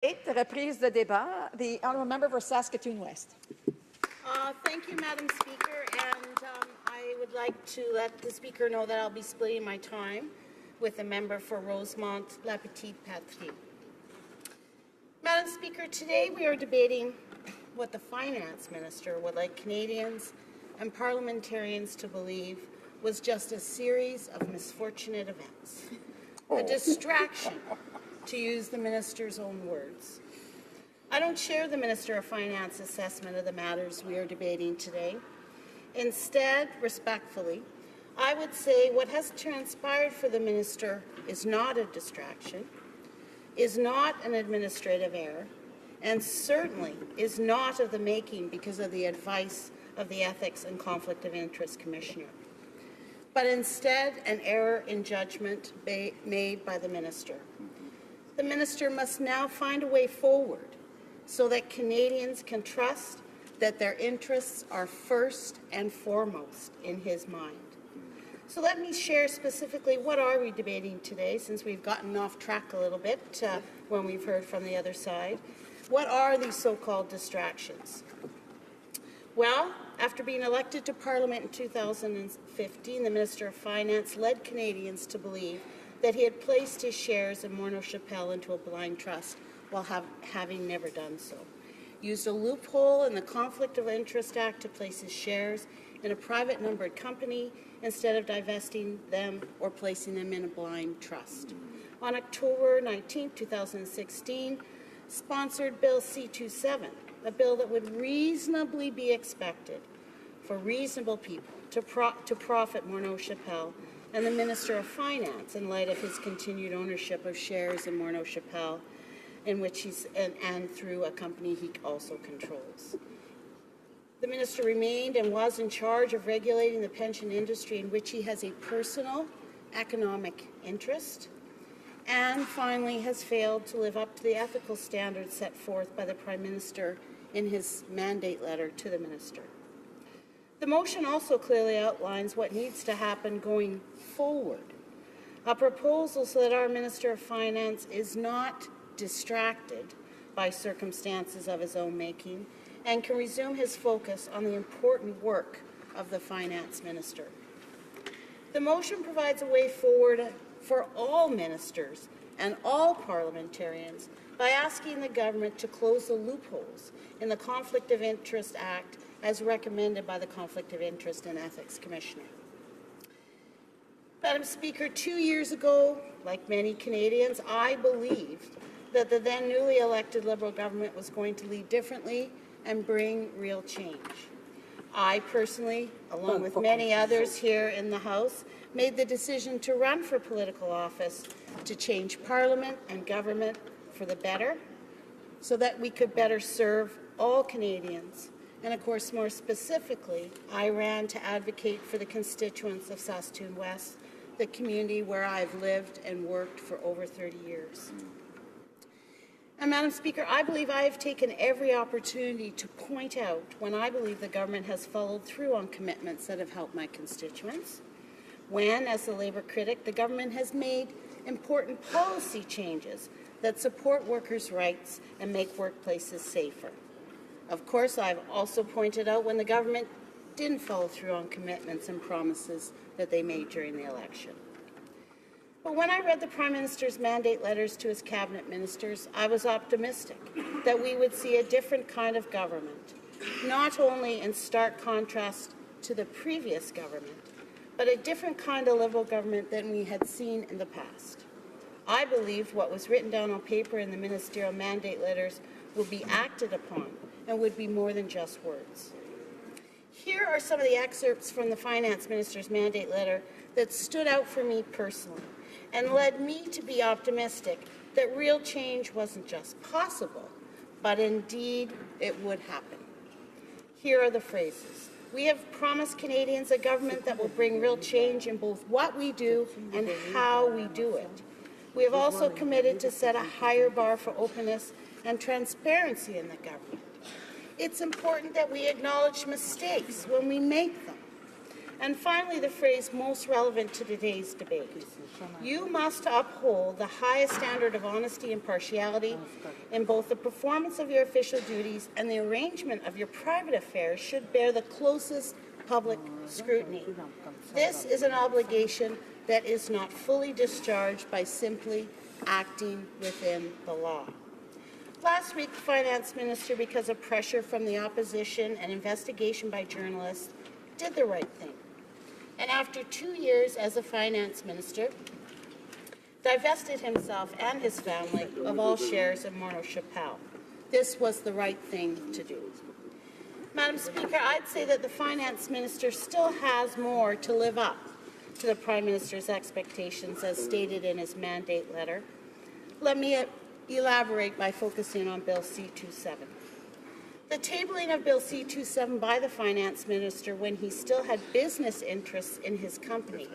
Reprise de débat. The honourable member for Saskatoon West. Thank you, Madam Speaker, and I would like to let the Speaker know that I'll be splitting my time with the member for Rosemont-La Petite-Patrie. Madam Speaker, today we are debating what the Finance Minister would like Canadians and parliamentarians to believe was just a series of misfortunate events, a distraction, to use the Minister's own words. I don't share the Minister of Finance assessment of the matters we are debating today. Instead, respectfully, I would say what has transpired for the Minister is not a distraction, is not an administrative error, and certainly is not of the making because of the advice of the Ethics and Conflict of Interest Commissioner, but instead an error in judgment made by the Minister. The Minister must now find a way forward so that Canadians can trust that their interests are first and foremost in his mind. So let me share specifically what are we debating today, since we've gotten off track a little bit when we've heard from the other side. What are these so-called distractions? Well, after being elected to Parliament in 2015, the Minister of Finance led Canadians to believe that he had placed his shares in Morneau Shepell into a blind trust while having never done so. Used a loophole in the Conflict of Interest Act to place his shares in a private numbered company instead of divesting them or placing them in a blind trust. On October 19, 2016, sponsored Bill C-27, a bill that would reasonably be expected for reasonable people to profit Morneau Shepell and the Minister of Finance in light of his continued ownership of shares in Morneau Shepell, in which and through a company he also controls. The Minister remained and was in charge of regulating the pension industry in which he has a personal economic interest, and finally has failed to live up to the ethical standards set forth by the Prime Minister in his mandate letter to the Minister. The motion also clearly outlines what needs to happen going forward, a proposal so that our Minister of Finance is not distracted by circumstances of his own making and can resume his focus on the important work of the Finance Minister. The motion provides a way forward for all ministers and all parliamentarians by asking the government to close the loopholes in the Conflict of Interest Act as recommended by the Conflict of Interest and Ethics Commissioner. Madam Speaker, 2 years ago, like many Canadians, I believed that the then newly elected Liberal government was going to lead differently and bring real change. I personally, along with many others here in the House, made the decision to run for political office to change Parliament and government for the better so that we could better serve all Canadians. And of course, more specifically, I ran to advocate for the constituents of Saskatoon West, the community where I've lived and worked for over 30 years. And Madam Speaker, I believe I have taken every opportunity to point out when I believe the government has followed through on commitments that have helped my constituents, when, as a Labour critic, the government has made important policy changes that support workers' rights and make workplaces safer. Of course, I've also pointed out when the government didn't follow through on commitments and promises that they made during the election. But when I read the Prime Minister's mandate letters to his cabinet ministers, I was optimistic that we would see a different kind of government, not only in stark contrast to the previous government, but a different kind of Liberal government than we had seen in the past. I believe what was written down on paper in the ministerial mandate letters will be acted upon and would be more than just words. Here are some of the excerpts from the Finance Minister's mandate letter that stood out for me personally and led me to be optimistic that real change wasn't just possible, but indeed it would happen. Here are the phrases. We have promised Canadians a government that will bring real change in both what we do and how we do it. We have also committed to set a higher bar for openness and transparency in the government. It's important that we acknowledge mistakes when we make them. And finally, the phrase most relevant to today's debate. You must uphold the highest standard of honesty and impartiality in both the performance of your official duties and the arrangement of your private affairs should bear the closest public scrutiny. This is an obligation that is not fully discharged by simply acting within the law. Last week, the Finance Minister, because of pressure from the opposition and investigation by journalists, did the right thing. And after 2 years as a Finance Minister, divested himself and his family of all shares in Morneau Shepell. This was the right thing to do. Madam Speaker, I'd say that the Finance Minister still has more to live up to the Prime Minister's expectations as stated in his mandate letter. Let me elaborate by focusing on Bill C-27. The tabling of Bill C-27 by the Finance Minister when he still had business interests in his company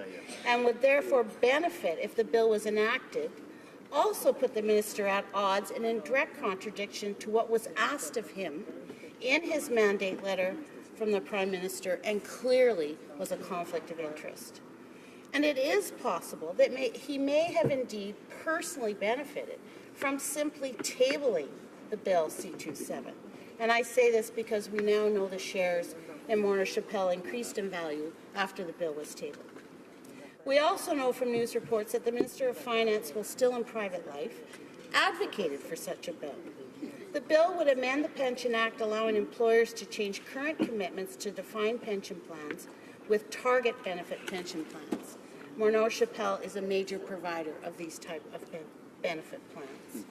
and would therefore benefit if the bill was enacted also put the Minister at odds and in direct contradiction to what was asked of him in his mandate letter from the Prime Minister and clearly was a conflict of interest. And it is possible that he may have indeed personally benefited from simply tabling the Bill C-27. And I say this because we now know the shares in Morneau Shepell increased in value after the bill was tabled. We also know from news reports that the Minister of Finance, while still in private life, advocated for such a bill. The bill would amend the Pension Act, allowing employers to change current commitments to defined pension plans with target benefit pension plans. Morneau Shepell is a major provider of these type of benefit plans.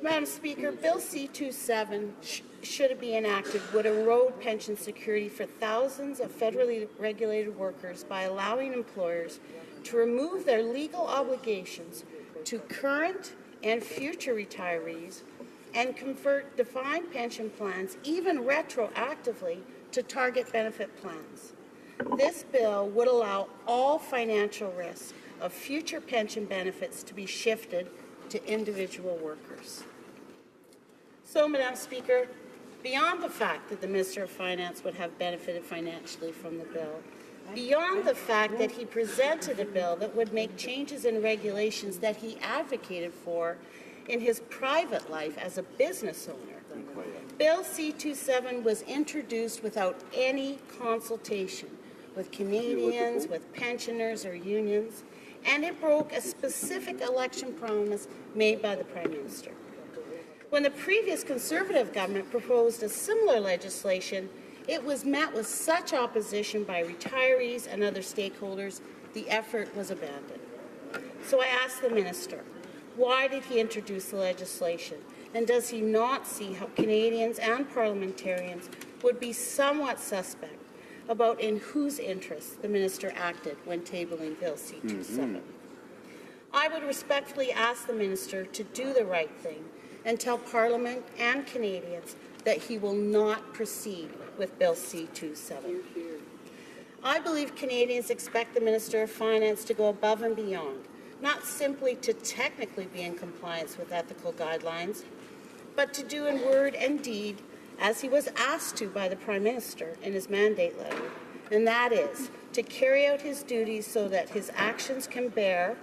Madam Speaker, Bill C-27, should it be enacted, would erode pension security for thousands of federally regulated workers by allowing employers to remove their legal obligations to current and future retirees and convert defined pension plans, even retroactively, to target benefit plans. This bill would allow all financial risk of future pension benefits to be shifted to individual workers. So, Madam Speaker, beyond the fact that the Minister of Finance would have benefited financially from the bill, beyond the fact that he presented a bill that would make changes in regulations that he advocated for in his private life as a business owner, Bill C-27 was introduced without any consultation with Canadians, with pensioners or unions, and it broke a specific election promise made by the Prime Minister. When the previous Conservative government proposed a similar legislation, it was met with such opposition by retirees and other stakeholders, the effort was abandoned. So I asked the Minister, why did he introduce the legislation? And does he not see how Canadians and parliamentarians would be somewhat suspect about in whose interests the Minister acted when tabling Bill C-27? I would respectfully ask the Minister to do the right thing and tell Parliament and Canadians that he will not proceed with Bill C-27. I believe Canadians expect the Minister of Finance to go above and beyond, not simply to technically be in compliance with ethical guidelines, but to do in word and deed as he was asked to by the Prime Minister in his mandate letter, and that is to carry out his duties so that his actions can bear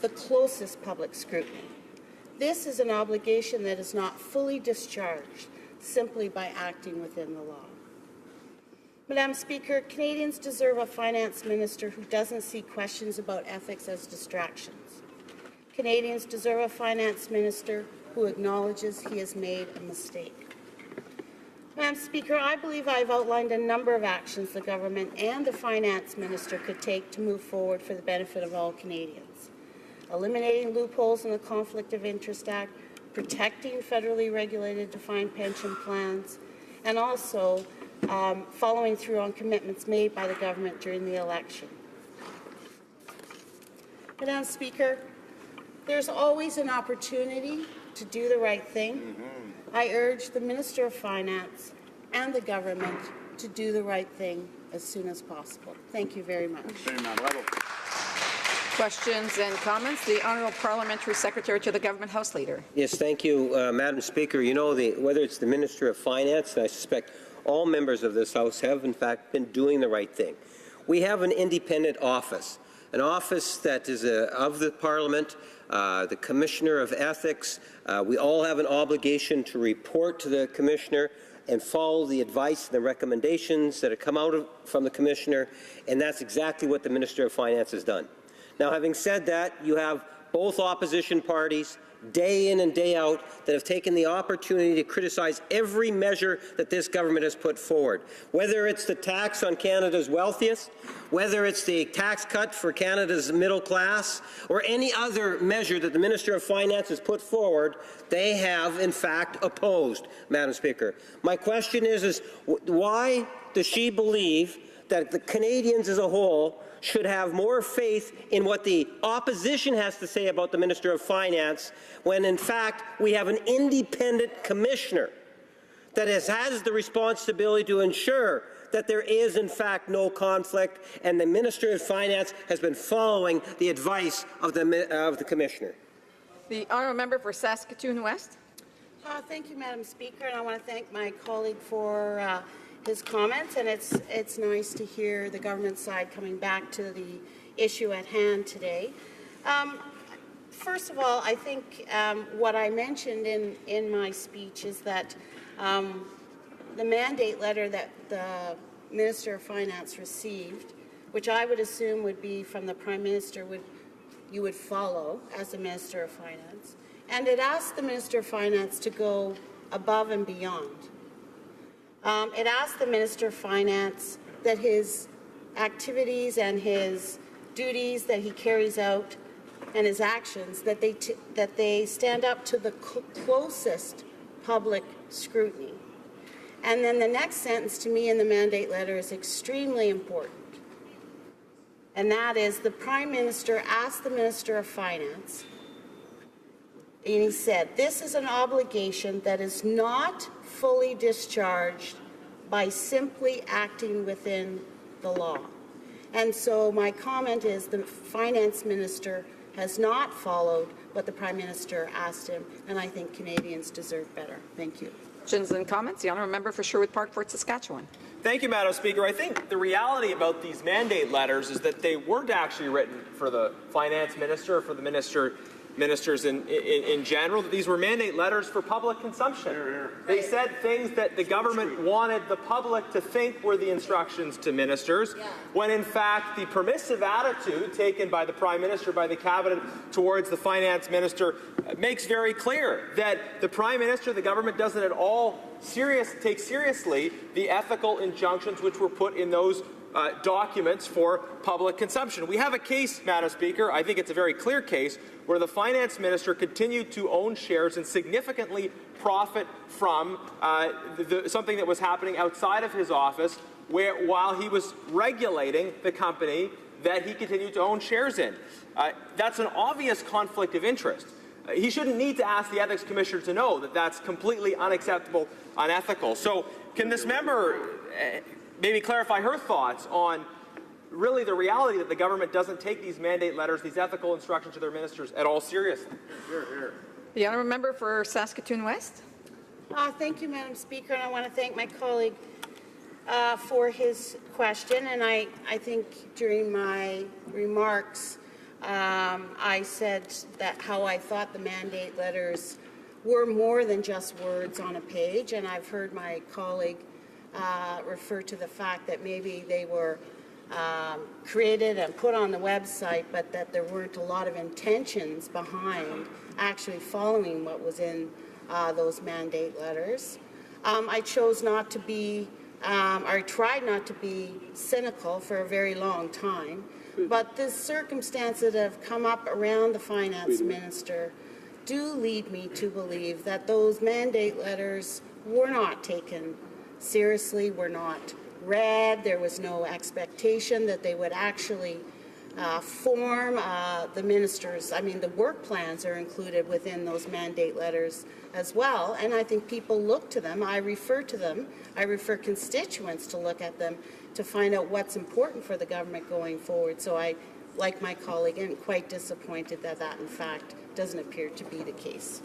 the closest public scrutiny. This is an obligation that is not fully discharged simply by acting within the law. Madam Speaker, Canadians deserve a Finance Minister who doesn't see questions about ethics as distractions. Canadians deserve a Finance Minister who acknowledges he has made a mistake. Madam Speaker, I believe I've outlined a number of actions the government and the Finance Minister could take to move forward for the benefit of all Canadians. Eliminating loopholes in the Conflict of Interest Act, protecting federally regulated defined pension plans, and also following through on commitments made by the government during the election. Madam Speaker, there's always an opportunity to do the right thing. I urge the Minister of Finance and the government to do the right thing as soon as possible. Thank you very much. Questions and comments? The Honourable Parliamentary Secretary to the Government House Leader. Yes, thank you, Madam Speaker. You know, whether it's the Minister of Finance, and I suspect all members of this House have, in fact, been doing the right thing. we have an independent office, an office that is of the Parliament, the Commissioner of Ethics. We all have an obligation to report to the Commissioner and follow the advice and the recommendations that have come out from the Commissioner, and that's exactly what the Minister of Finance has done. Now, having said that, you have both opposition parties, day in and day out, that have taken the opportunity to criticize every measure that this government has put forward, whether it's the tax on Canada's wealthiest, whether it's the tax cut for Canada's middle class, or any other measure that the Minister of Finance has put forward. They have, in fact, opposed, Madam Speaker. My question is why does she believe that the Canadians as a whole should have more faith in what the opposition has to say about the Minister of Finance when, in fact, we have an independent commissioner that has the responsibility to ensure that there is, in fact, no conflict, and the Minister of Finance has been following the advice of the commissioner? The honourable member for Saskatoon West. Thank you, Madam Speaker, and I want to thank my colleague for his comments, and it's nice to hear the government side coming back to the issue at hand today. First of all, I think what I mentioned in my speech is that the mandate letter that the Minister of Finance received, which I would assume would be from the Prime Minister, you would follow as the Minister of Finance, and it asked the Minister of Finance to go above and beyond. It asked the Minister of Finance that his activities and his duties that he carries out and his actions, that they stand up to the closest public scrutiny. And then the next sentence to me in the mandate letter is extremely important. And that is, the Prime Minister asked the Minister of Finance, and he said, this is an obligation that is not fully discharged by simply acting within the law. And so my comment is the Finance Minister has not followed what the Prime Minister asked him, and I think Canadians deserve better. Thank you. Questions and comments. The honourable member for Sherwood Park, Fort Saskatchewan. Thank you, Madam Speaker. I think the reality about these mandate letters is that they weren't actually written for the Finance Minister or for the ministers in general. These were mandate letters for public consumption. They said things that the government wanted the public to think were the instructions to ministers, when in fact the permissive attitude taken by the Prime Minister, by the Cabinet, towards the Finance Minister makes very clear that the Prime Minister, the government, doesn't at all take seriously the ethical injunctions which were put in those documents for public consumption. We have a case, Madam Speaker, I think it's a very clear case, where the Finance Minister continued to own shares and significantly profit from something that was happening outside of his office, while he was regulating the company that he continued to own shares in. That's an obvious conflict of interest. He shouldn't need to ask the Ethics Commissioner to know that that's completely unacceptable, unethical. So can this member maybe clarify her thoughts on really the reality that the government doesn't take these mandate letters, these ethical instructions to their ministers at all seriously? The honourable member for Saskatoon West. Thank you, Madam Speaker, and I want to thank my colleague for his question. And I think during my remarks, I said that how I thought the mandate letters were more than just words on a page, and I've heard my colleague refer to the fact that maybe they were created and put on the website, but that there weren't a lot of intentions behind actually following what was in those mandate letters. I chose not to be, or tried not to be cynical for a very long time, but the circumstances that have come up around the Finance Minister do lead me to believe that those mandate letters were not taken seriously, were not read. There was no expectation that they would actually form the ministers. I mean, the work plans are included within those mandate letters as well, and I think people look to them. I refer to them. I refer constituents to look at them to find out what's important for the government going forward. So I, like my colleague, am quite disappointed that that, in fact, doesn't appear to be the case.